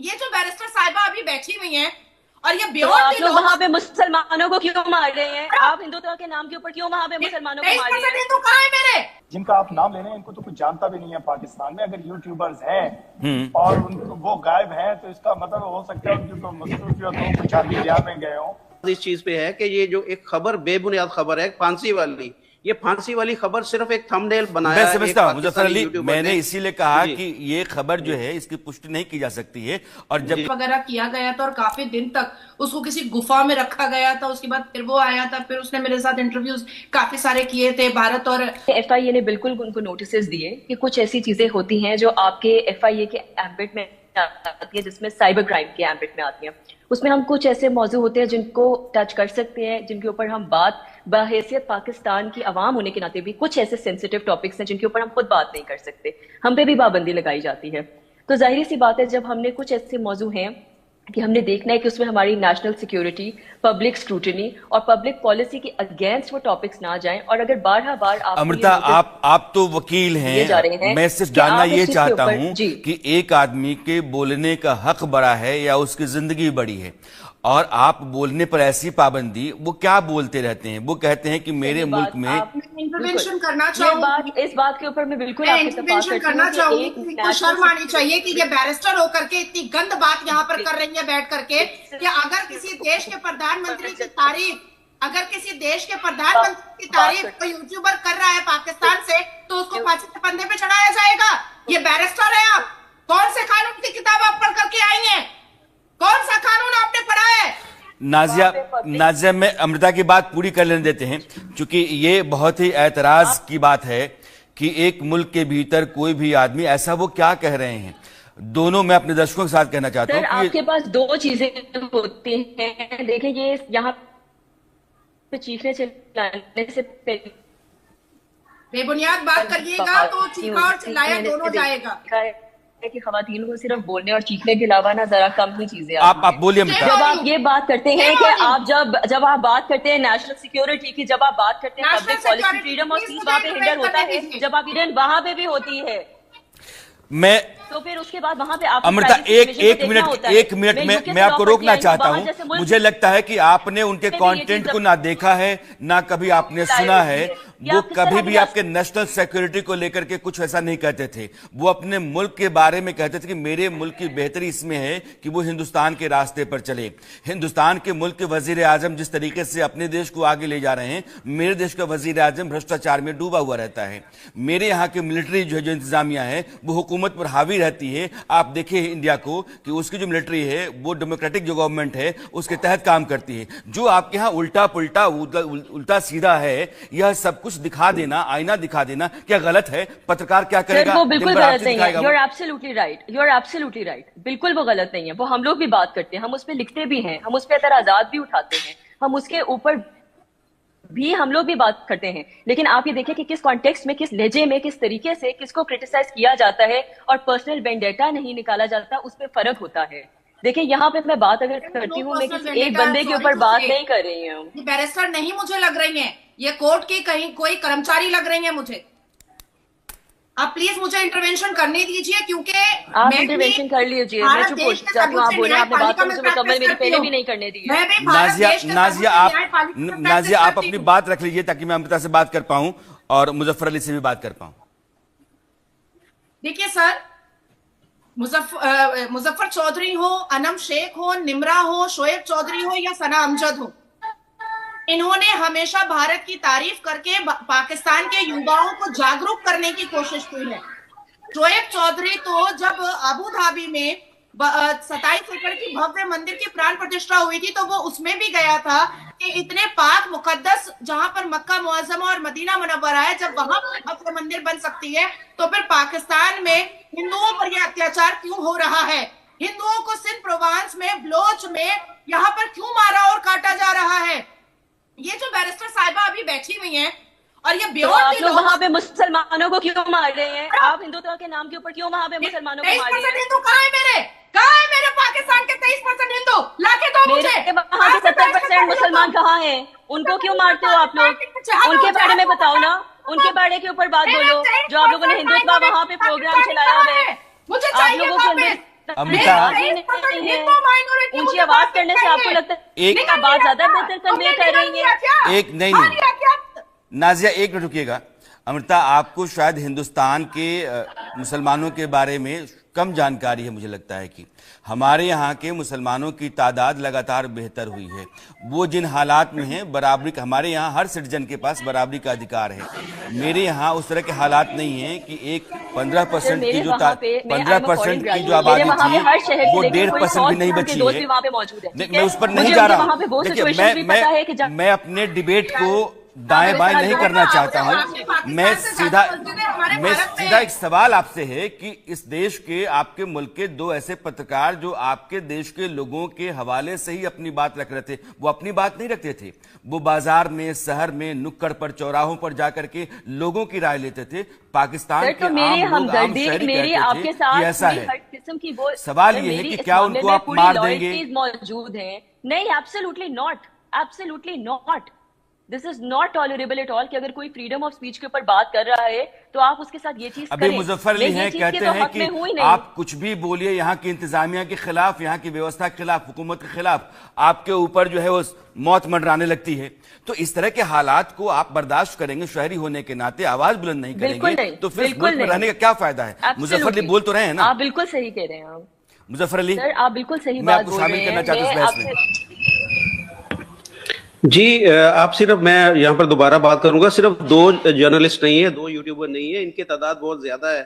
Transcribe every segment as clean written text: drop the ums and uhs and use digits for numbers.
ये जो बैरिस्टर साहिबा अभी बैठी हुई हैं और ये तो आप लोग वहाँ पे मुसलमानों को क्यों मार रहे हैं? आप हिंदुत्व के नाम के ऊपर क्यों वहाँ पे मुसलमानों को मार रहे हैं? हिंदू कहाँ है मेरे? जिनका आप नाम ले रहे हैं इनको तो कुछ जानता भी नहीं है पाकिस्तान में। अगर यूट्यूबर्स हैं और उनको वो गायब हैं तो इसका मतलब हो सकता है उनकी मसरूफियत हो, कुछ शादी ब्याह में गए हों। इस चीज पे है कि ये जो एक खबर बेबुनियाद खबर है फांसी वाली, ये फांसी वाली खबर सिर्फ एक थंबनेल बनाया मैं समझता हूं मुजफ्फर अली, यूट्यूबर मैंने इसीलिए कहा कि ये खबर जो है इसकी पुष्टि नहीं की जा सकती है। और जब वगैरह किया गया था और काफी दिन तक उसको किसी गुफा में रखा गया था, उसके बाद फिर वो आया था, फिर उसने मेरे साथ इंटरव्यूज काफी सारे किए थे। भारत और FIA ने बिल्कुल उनको नोटिस दिए कि कुछ ऐसी चीजें होती हैं जो आपके FIA के एम्बिट में आती है, जिसमें साइबर क्राइम के एम्बिट में आती है। उसमें हम कुछ ऐसे मौजू होते हैं जिनको टच कर सकते हैं, जिनके ऊपर हम बात बहैसियत पाकिस्तान की आवाम होने के नाते भी कुछ ऐसे सेंसिटिव टॉपिक्स हैं जिनके ऊपर हम खुद बात नहीं कर सकते, हम पे भी पाबंदी लगाई जाती है। तो जाहिर सी बात है जब हमने कुछ ऐसे मौजू हैं कि हमने देखना है कि उसमें हमारी नेशनल सिक्योरिटी, पब्लिक स्क्रूटनी और पब्लिक पॉलिसी के अगेंस्ट वो टॉपिक्स ना जाएं। और अगर बार बार अमृता आप तो वकील हैं, मैं सिर्फ जानना ये चाहता हूं कि एक आदमी के बोलने का हक बड़ा है या उसकी जिंदगी बड़ी है, और आप बोलने पर ऐसी पाबंदी, वो क्या बोलते रहते हैं? वो कहते हैं कि मेरे मुल्क में इंटरवेंशन करना चाहूंगी। इस बात के ऊपर मैं बिल्कुल इंटरवेंशन करना चाहूंगी। को शर्म आनी चाहिए कि ये बैरिस्टर होकर के इतनी गंद बात यहाँ पर कर रही है बैठ करके कि अगर किसी देश के प्रधानमंत्री की तारीफ, अगर किसी देश के प्रधानमंत्री की तारीफ कोई यूट्यूबर कर रहा है पाकिस्तान से, तो उसको फांसी के फंदे पे चढ़ाया जाएगा। ये बैरिस्टर है आप? कौन से कानून की किताब आप पढ़ करके आई हैं? कौन सा कानून आपने पढ़ा है? नाजिया में अमृता की बात पूरी कर लेने देते हैं, क्योंकि ये बहुत ही ऐतराज की बात है कि एक मुल्क के भीतर कोई भी आदमी ऐसा, वो क्या कह रहे हैं दोनों, मैं अपने दर्शकों के साथ कहना चाहता हूँ। आपके पास दो चीजें होती हैं, देखिए ये यहाँ पे चीखने चिल्लाने से बेबुनियाद बात करिएगा तो चीखा और चिल्लाया दोनों जाएगा कि खवातीन को सिर्फ बोलने और चीखने के अलावा ना जरा कम ही चीजें आप बोलिए। जब आप ये बात करते हैं कि आप जब आप बात करते हैं नेशनल सिक्योरिटी की, जब आप बात करते हैं public policy, freedom of speech, वहां पे हिंडर होता है, जब आप हिडन वहां पे भी होती है, मैं तो फिर उसके बाद वहां पे आप अमृता एक मिनट मैं आपको रोकना चाहता हूं। मुझे लगता है कि आपने उनके कंटेंट को ना देखा है, ना कभी आपने सुना है। वो कभी भी आपके नेशनल सिक्योरिटी को लेकर के कुछ ऐसा नहीं कहते थे। वो अपने मुल्क के बारे में कहते थे कि मेरे मुल्क की बेहतरी इसमें है कि वो हिंदुस्तान के रास्ते पर चले। हिंदुस्तान के मुल्क के वजीर आजम जिस तरीके से अपने देश को आगे ले जा रहे हैं, मेरे देश का वजीर आजम भ्रष्टाचार में डूबा हुआ रहता है। मेरे यहाँ की मिलिट्री जो इंतजामिया है वो हुकूमत पर हावी रहती है। आप देखिए इंडिया को कि उसकी जो मिलिट्री है वो डेमोक्रेटिक जो गवर्नमेंट है उसके तहत काम करती है। जो आपके यहाँ उल्टा पुल्टा उल्टा सीधा है, यह सब कुछ दिखा देना, आईना दिखा देना, क्या गलत है? पत्रकार क्या करेगा? वो बिल्कुल गलत नहीं है। You are absolutely right, you are absolutely right, बिल्कुल वो गलत नहीं है। वो हम लोग भी बात करते हैं, हम उस पर लिखते भी हैं, हम उस पर एतराजात भी उठाते हैं, हम उसके ऊपर भी हम लोग भी बात करते हैं। लेकिन आप ये देखिए कि किस कॉन्टेक्स्ट में, किस लहजे में, किस तरीके से किसको क्रिटिसाइज किया जाता है और पर्सनल वेंडेटा नहीं निकाला जाता, उस पर फर्क होता है। देखिए यहाँ पे मैं बात अगर करती हूँ, मैं किसी एक बंदे के ऊपर बात नहीं कर रही हूँ। ये बैरिस्टर नहीं मुझे लग रही है, ये कोर्ट की कहीं कोई कर्मचारी लग रही है मुझे। आप प्लीज मुझे इंटरवेंशन करने दीजिए, क्योंकि आप इंटरवेंशन कर लीजिए। मैं चुप हो जाती हूँ, आप बोले, आपने बात तो मुझे मुकम्मल मेरी पहले भी नहीं करने दी। नाजिया आप अपनी बात रख लीजिए ताकि मैं अमृता से बात कर पाऊं और मुजफ्फर अली से भी बात कर पाऊं। देखिए सर, मुजफ्फर चौधरी हो, अनम शेख हो, निमरा हो, शोएब चौधरी हो या सना अमजद हो, इन्होंने हमेशा भारत की तारीफ करके पाकिस्तान के युवाओं को जागरूक करने की कोशिश की है। शोएब चौधरी तो जब अबू धाबी में 27 एकड़ की भव्य मंदिर की प्राण प्रतिष्ठा हुई थी, तो वो उसमें भी गया था कि इतने पाक मुकद्दस जहां पर मक्का मुअज़्ज़मा और मदीना मुनव्वरा है, जब वहां भव्य मंदिर बन सकती है तो फिर पाकिस्तान में हिंदुओं पर यह अत्याचार क्यों हो रहा है? हिंदुओं को सिंध प्रोवांस में, बलोच में यहाँ पर क्यों मारा और काटा जा रहा है? ये जो बैरिस्टर साहिबा अभी बैठी हुई हैं और ये तो आप लोग वहाँ पे मुसलमानों को क्यों मार रहे हैं? आप हिंदुत्व के नाम के ऊपर क्यों वहाँ पे मुसलमानों को मार रहे हैं? हिंदू कहाँ है मेरे? कहाँ है मेरे पाकिस्तान के 23% हिंदू? लाके दो मुझे। वहाँ के 70% मुसलमान कहाँ हैं? उनको क्यों मारते हो आप लोग? उनके बारे में बताओ ना, उनके बारे के ऊपर बात बोलो। जो आप लोगों ने हिंदुत्व वहाँ पे प्रोग्राम चलाया हुआ है, मुझे आप लोगों के अंदर अमृता, ऊंची आवाज करने से आपको लगता है एक आवाज ज्यादा बेहतर कन्वे कर रही है? एक नहीं नाजिया, एक मिनट रुकिएगा। अमृता, आपको शायद हिंदुस्तान के मुसलमानों के बारे में कम जानकारी है। मुझे लगता है कि हमारे यहाँ के मुसलमानों की तादाद लगातार बेहतर हुई है। वो जिन हालात में हैं, बराबरी, हमारे यहाँ हर सिटीजन के पास बराबरी का अधिकार है। मेरे यहाँ उस तरह के हालात नहीं है कि एक 15% की जो 15% की जो आबादी थी वो 1.5% भी नहीं बची है। मैं उस पर नहीं जा रहा हूँ। देखिए, मैं अपने डिबेट को दाएं बाएं नहीं करना चाहता हूं। मैं सीधा एक सवाल आपसे है कि इस देश के, आपके मुल्क के दो ऐसे पत्रकार जो आपके देश के लोगों के हवाले से ही अपनी बात रख रहे थे, वो अपनी बात नहीं रखते थे। वो बाजार में, शहर में, नुक्कड़ पर, चौराहों पर जाकर के लोगों की राय लेते थे। पाकिस्तान के आम लोग, आम शहरी कहते थे कि ऐसा है। सवाल ये है कि क्या उनको आप मार देंगे? मौजूद है? नहीं, absolutely not, absolutely not. This is not tolerable at all कि अगर कोई फ्रीडम ऑफ स्पीच के ऊपर बात कर रहा है तो आप उसके साथ ये चीज अभी मुजफ्फर अली हैं, कहते हैं कि आप कुछ भी बोलिए यहाँ की इंतजामिया के खिलाफ, यहाँ की व्यवस्था के खिलाफ, हुकूमत के खिलाफ, आपके ऊपर जो है वो मौत मंडराने लगती है। तो इस तरह के हालात को आप बर्दाश्त करेंगे? शहरी होने के नाते आवाज बुलंद नहीं करेंगे तो फिर मुल्क में रहने का क्या फायदा है? मुजफ्फर अली बोल तो रहे हैं ना? आप बिल्कुल सही कह रहे हैं। मुजफ्फर अली, आप बिल्कुल सही मैं बात आपको शामिल करना चाहता हूँ इस बहस में। जी, आप सिर्फ, मैं यहाँ पर दोबारा बात करूंगा, सिर्फ 2 जर्नलिस्ट नहीं है, 2 यूट्यूबर नहीं है, इनकी तादाद बहुत ज्यादा है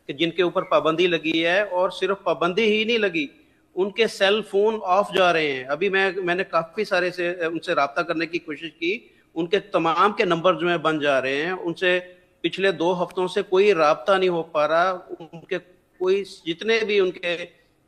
कि जिनके ऊपर पाबंदी लगी है। और सिर्फ पाबंदी ही नहीं लगी, उनके सेल फोन ऑफ जा रहे हैं। अभी मैंने काफी सारे से उनसे राब्ता करने की कोशिश की, उनके तमाम के नंबर जो है बंद जा रहे हैं। उनसे पिछले 2 हफ्तों से कोई राब्ता नहीं हो पा रहा। उनके कोई, जितने भी उनके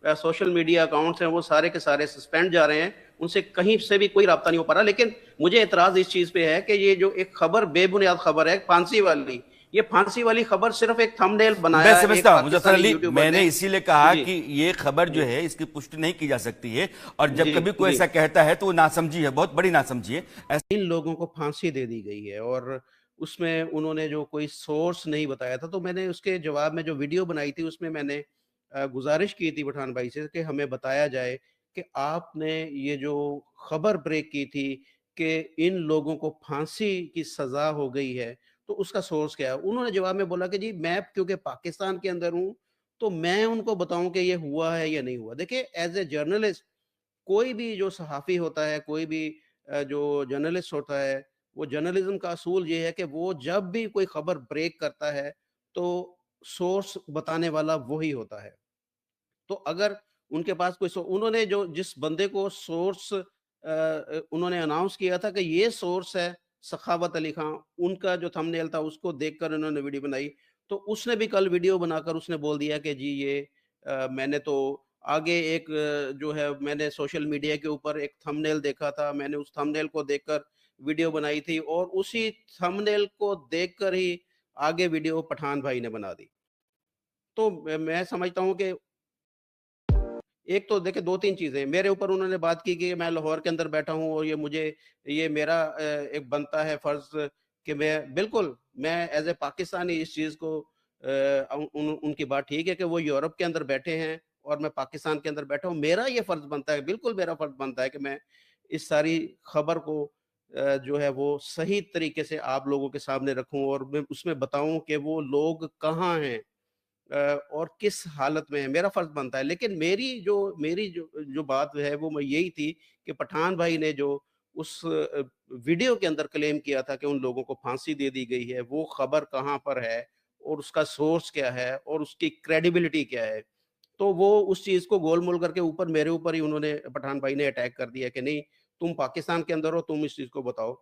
सोशल मीडिया अकाउंट्स हैं वो सारे के सारे सस्पेंड जा रहे हैं। उनसे कहीं से भी कोई राब्ता नहीं हो पा रहा। लेकिन मुझे एतराज इस चीज पे है कि ये जो एक खबर, बेबुनियाद खबर है, फांसी वाली, ये फांसी वाली खबर सिर्फ एक थंबनेल बनाया। मैं समझता हूं मुजफ्फर अली, मैंने इसीलिए कहा कि ये खबर जो है इसकी पुष्टि नहीं की जा सकती है, और जब कभी कोई ऐसा कहता है तो वो नासमझी है, बहुत बड़ी नासमझी है। इन लोगों को फांसी दे दी गई है और उसमें उन्होंने जो कोई सोर्स नहीं बताया था, तो मैंने उसके जवाब में जो वीडियो बनाई थी उसमें मैंने गुजारिश की थी पठान भाई से कि हमें बताया जाए कि आपने ये जो खबर ब्रेक की थी कि इन लोगों को फांसी की सजा हो गई है, तो उसका सोर्स क्या है। उन्होंने जवाब में बोला कि जी मैं क्योंकि पाकिस्तान के अंदर हूं तो मैं उनको बताऊं कि ये हुआ है या नहीं हुआ। देखिए, एज ए जर्नलिस्ट, कोई भी जो सहाफ़ी होता है, कोई भी जो जर्नलिस्ट होता है, वो जर्नलिज्म का असूल ये है कि वो जब भी कोई खबर ब्रेक करता है तो सोर्स बताने वाला वही होता है। तो अगर उनके पास कोई उन्होंने जो जिस बंदे को सोर्स उन्होंने अनाउंस किया था कि ये सोर्स है सखावत अली खान, उनका जो थंबनेल था उसको देखकर उन्होंने वीडियो बनाई, तो उसने भी कल वीडियो बनाकर उसने बोल दिया कि जी ये मैंने तो आगे एक जो है मैंने सोशल मीडिया के ऊपर एक थंबनेल देखा था, मैंने उस थंबनेल को देखकर वीडियो बनाई थी और उसी थंबनेल को देखकर ही आगे वीडियो पठान भाई ने बना दी। तो मैं समझता हूँ कि एक तो देखिए 2-3 चीजें मेरे ऊपर उन्होंने बात की कि मैं लाहौर के अंदर बैठा हूं और ये मेरा एक बनता है फर्ज कि मैं बिल्कुल, मैं एज ए पाकिस्तानी इस चीज को उनकी बात ठीक है कि वो यूरोप के अंदर बैठे हैं और मैं पाकिस्तान के अंदर बैठा हूं। मेरा ये फर्ज बनता है, बिल्कुल मेरा फर्ज बनता है कि मैं इस सारी खबर को जो है वो सही तरीके से आप लोगों के सामने रखूं और मैं उसमें बताऊं कि वो लोग कहाँ हैं और किस हालत में है। मेरा फर्ज बनता है। लेकिन मेरी जो बात है वो मैं यही थी कि पठान भाई ने जो उस वीडियो के अंदर क्लेम किया था कि उन लोगों को फांसी दे दी गई है, वो खबर कहाँ पर है और उसका सोर्स क्या है और उसकी क्रेडिबिलिटी क्या है। तो वो उस चीज को गोलमोल करके ऊपर मेरे ऊपर ही उन्होंने, पठान भाई ने अटैक कर दिया कि नहीं तुम पाकिस्तान के अंदर हो, तुम इस चीज को बताओ।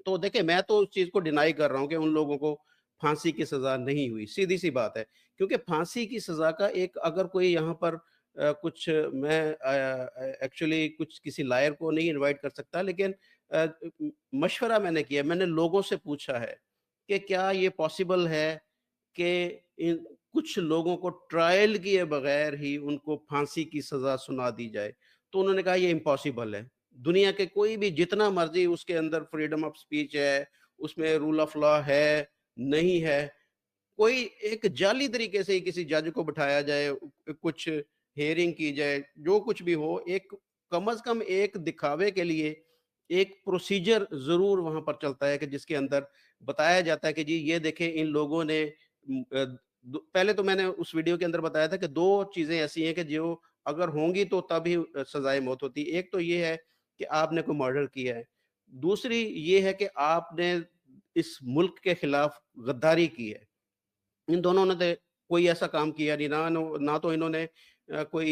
तो देखिए, मैं तो उस चीज को डिनाई कर रहा हूँ कि उन लोगों को फांसी की सजा नहीं हुई, सीधी सी बात है। क्योंकि फांसी की सजा का एक, अगर कोई यहाँ पर कुछ, मैं एक्चुअली कुछ किसी लायर को नहीं इनवाइट कर सकता, लेकिन मशवरा मैंने किया, मैंने लोगों से पूछा है कि क्या ये पॉसिबल है कि इन कुछ लोगों को ट्रायल किए बगैर ही उनको फांसी की सजा सुना दी जाए। तो उन्होंने कहा ये इम्पॉसिबल है। दुनिया के कोई भी जितना मर्जी उसके अंदर फ्रीडम ऑफ स्पीच है, उसमें रूल ऑफ लॉ है, नहीं है, कोई एक जाली तरीके से ही किसी जज को बिठाया जाए, कुछ हेयरिंग की जाए, जो कुछ भी हो, एक कम से कम एक दिखावे के लिए एक प्रोसीजर ज़रूर वहाँ पर चलता है कि जिसके अंदर बताया जाता है कि जी ये देखें इन लोगों ने पहले तो मैंने उस वीडियो के अंदर बताया था कि 2 चीज़ें ऐसी हैं कि जो अगर होंगी तो तभी सज़ाए मौत होती है। एक तो ये है कि आपने कोई मर्डर किया है। दूसरी ये है कि आपने इस मुल्क के खिलाफ गद्दारी की है। इन दोनों ने तो कोई ऐसा काम किया नहीं, ना तो इन्होंने कोई